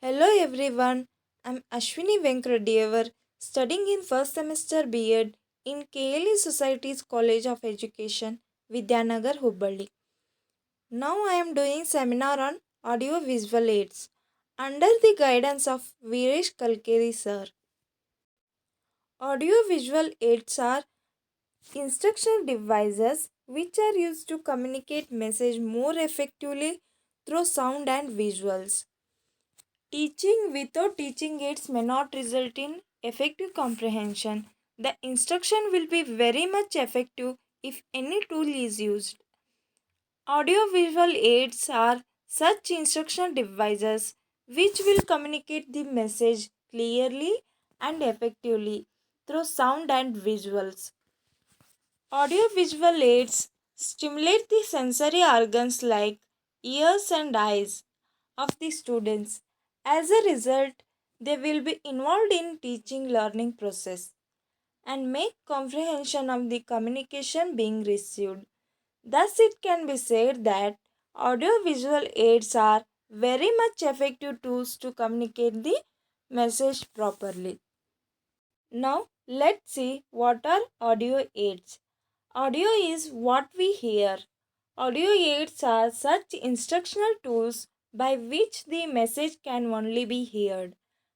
Hello everyone, I'm Ashwini Venkadevar, studying in first semester B.Ed in KLE Society's College of Education, Vidyanagar, Hubballi. Now I am doing seminar on audio visual aids under the guidance of Viresh Kalkeri sir. Audio visual aids are instructional devices which are used to communicate message more effectively through sound and visuals. Teaching without teaching aids may not result in effective comprehension. The instruction will be very much effective if any tool is used. Audiovisual aids are such instruction devices which will communicate the message clearly and effectively through sound and visuals. Audiovisual aids stimulate the sensory organs like ears and eyes of the students. As a result, they will be involved in teaching learning process and make comprehension of the communication being received. Thus, it can be said that audiovisual aids are very much effective tools to communicate the message properly. Now, let's see what are audio aids. Audio is what we hear. Audio aids are such instructional tools by which the message can only be heard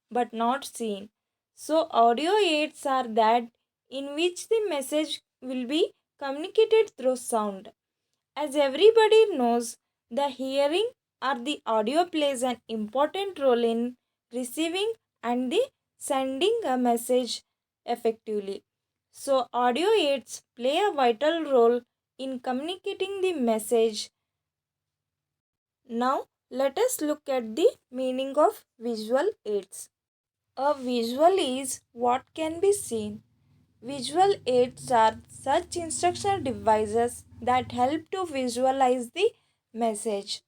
but not seen. So, audio aids are that in which the message will be communicated through sound. As everybody knows, the hearing or the audio plays an important role in receiving and the sending a message effectively. So, audio aids play a vital role in communicating the message. Now, let us look at the meaning of visual aids. A visual is what can be seen. Visual aids are such instructional devices that help to visualize the message.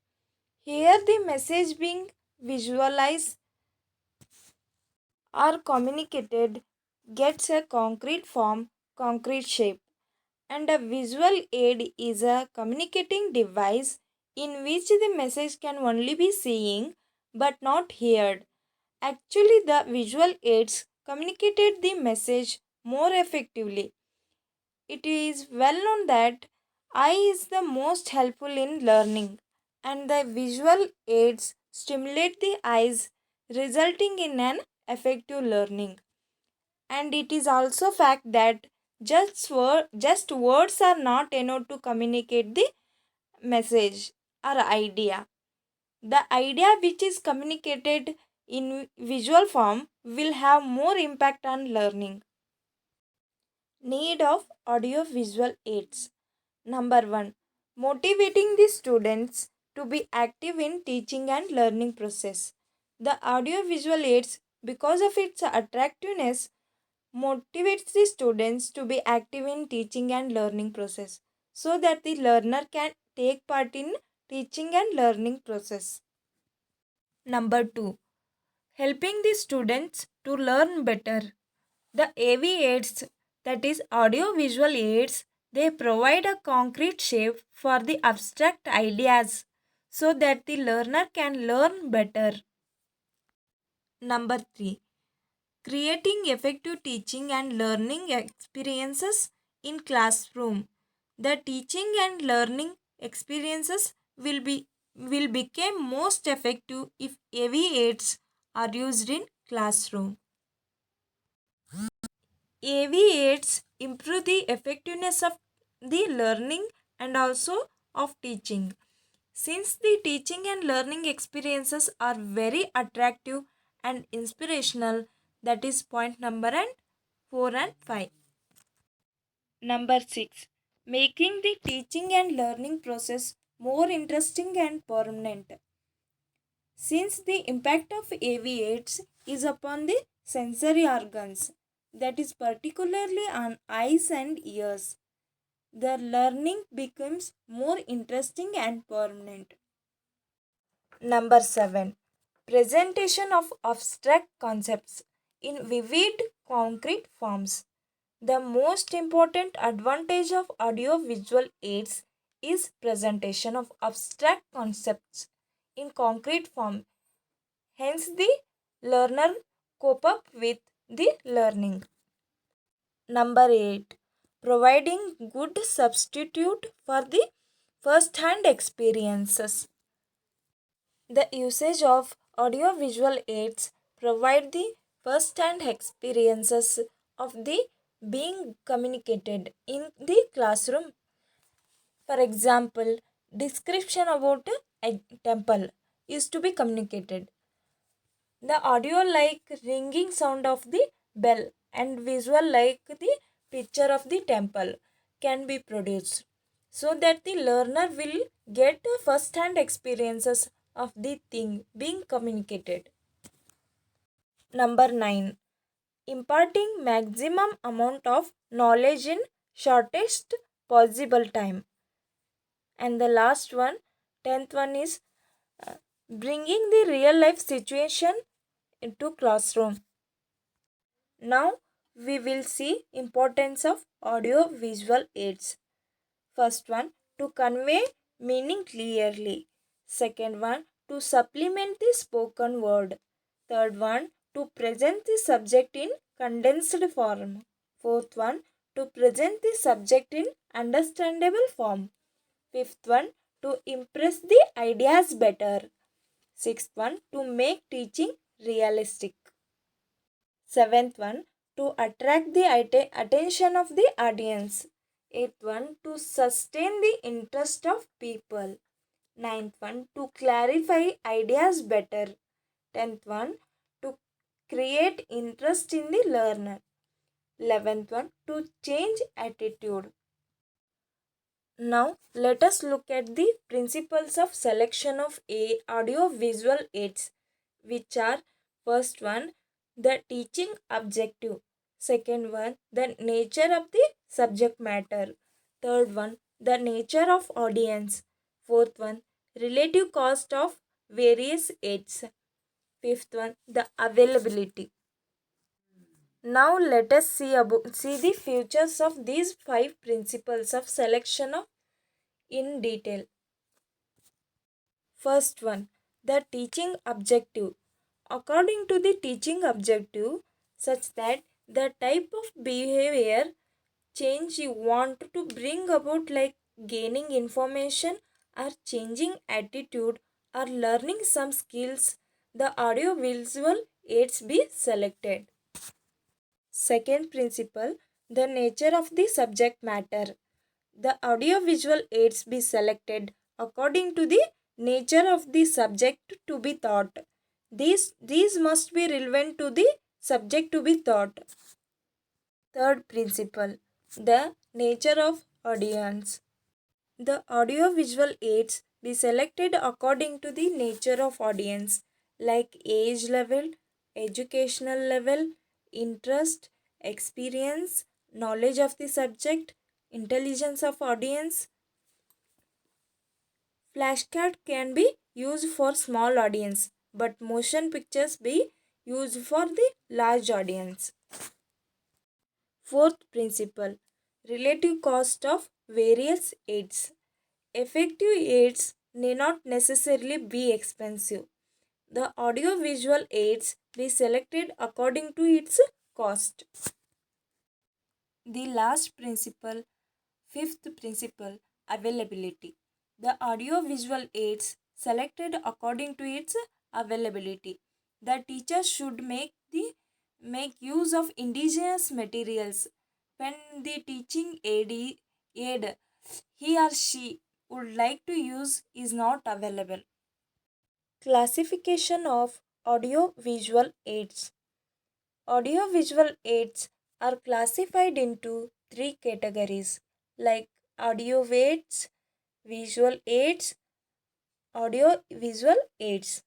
Here, the message being visualized or communicated gets a concrete form, concrete shape. And a visual aid is a communicating device in which the message can only be seen but not heard. Actually, the visual aids communicated the message more effectively. It is well known that eye is the most helpful in learning, and the visual aids stimulate the eyes, resulting in an effective learning. And it is also fact that just words are not enough to communicate the message or idea. The idea which is communicated in visual form will have more impact on learning. Need of audio visual aids. Number 1. Motivating the students to be active in teaching and learning process. The audio visual aids, because of its attractiveness, motivates the students to be active in teaching and learning process so that the learner can take part in teaching and learning process. Number 2. Helping the students to learn better. The AV aids, that is audio visual aids, they provide a concrete shape for the abstract ideas so that the learner can learn better. Number 3. Creating effective teaching and learning experiences in classroom. The teaching and learning experiences will become most effective if AV aids are used in classroom. AV aids improve the effectiveness of the learning and also of teaching. Since the teaching and learning experiences are very attractive and inspirational, that is point number and 4 and 5. Number 6. Making the teaching and learning process more interesting and permanent. Since the impact of AV aids is upon the sensory organs, that is particularly on eyes and ears, the learning becomes more interesting and permanent. Number 7. Presentation of abstract concepts in vivid concrete forms. The most important advantage of audio visual aids is presentation of abstract concepts in concrete form. Hence, the learner cope up with the learning. Number 8. Providing good substitute for the first-hand experiences. The usage of audio-visual aids provide the first-hand experiences of the being communicated in the classroom. For example, description about a temple is to be communicated. The audio like ringing sound of the bell and visual like the picture of the temple can be produced so that the learner will get first hand experiences of the thing being communicated. Number 9. Imparting maximum amount of knowledge in shortest possible time. And the last one, 10th one is bringing the real life situation into classroom. Now we will see importance of audio visual aids. First one, to convey meaning clearly. Second one, to supplement the spoken word. Third one, to present the subject in condensed form. Fourth one, to present the subject in understandable form. Fifth one, to impress the ideas better. Sixth one, to make teaching realistic. Seventh one, to attract the attention of the audience. Eighth one, to sustain the interest of people. Ninth one, to clarify ideas better. Tenth one, to create interest in the learner. 11th one, to change attitude. Now let us look at the principles of selection of audio visual aids, which are: first one, the teaching objective; second one, the nature of the subject matter; third one, the nature of audience; fourth one, relative cost of various aids; fifth one, the availability. Now let us see the features of these 5 principles of selection of in detail. First one, the teaching objective. According to the teaching objective, such that the type of behavior change you want to bring about, like gaining information or changing attitude or learning some skills, the audio visual aids be selected. Second principle, the nature of the subject matter. The audiovisual aids be selected according to the nature of the subject to be taught. These must be relevant to the subject to be taught. Third principle, the nature of audience. The audiovisual aids be selected according to the nature of audience, like age level, educational level, interest, experience, knowledge of the subject, intelligence of audience. Flashcard can be used for small audience, but motion pictures be used for the large audience. Fourth principle, relative cost of various aids. Effective aids may not necessarily be expensive. The audio-visual aids be selected according to its cost. The last principle, fifth principle, availability. The audio-visual aids selected according to its availability. The teacher should make use of indigenous materials when the teaching aid he or she would like to use is not available. Classification of audio-visual aids. Audio-visual aids are classified into 3 categories, like audio aids, visual aids, audio-visual aids.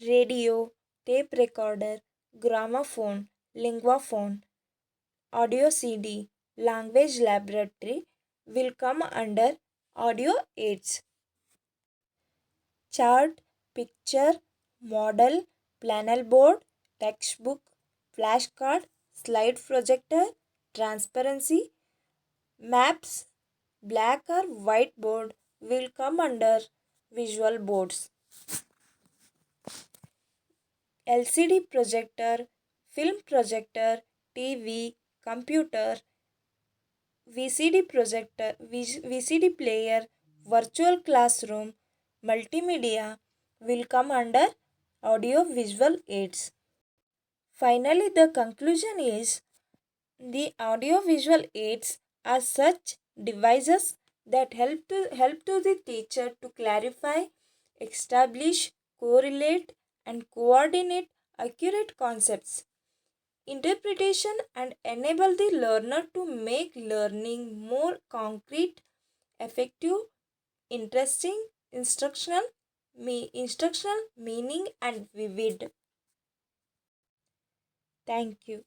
Radio, tape recorder, gramophone, linguaphone, audio CD, language laboratory will come under audio aids. Chart, picture, model, panel board, textbook, flashcard, slide projector, transparency, maps, black or white board will come under visual boards. LCD projector, film projector, TV, computer, VCD projector, VCD player, virtual classroom, multimedia will come under audio visual aids. Finally, the conclusion is the audio visual aids are such devices that help to the teacher to clarify, establish, correlate, and coordinate accurate concepts, interpretation, and enable the learner to make learning more concrete, effective, interesting, instructional, meaning, and vivid. Thank you.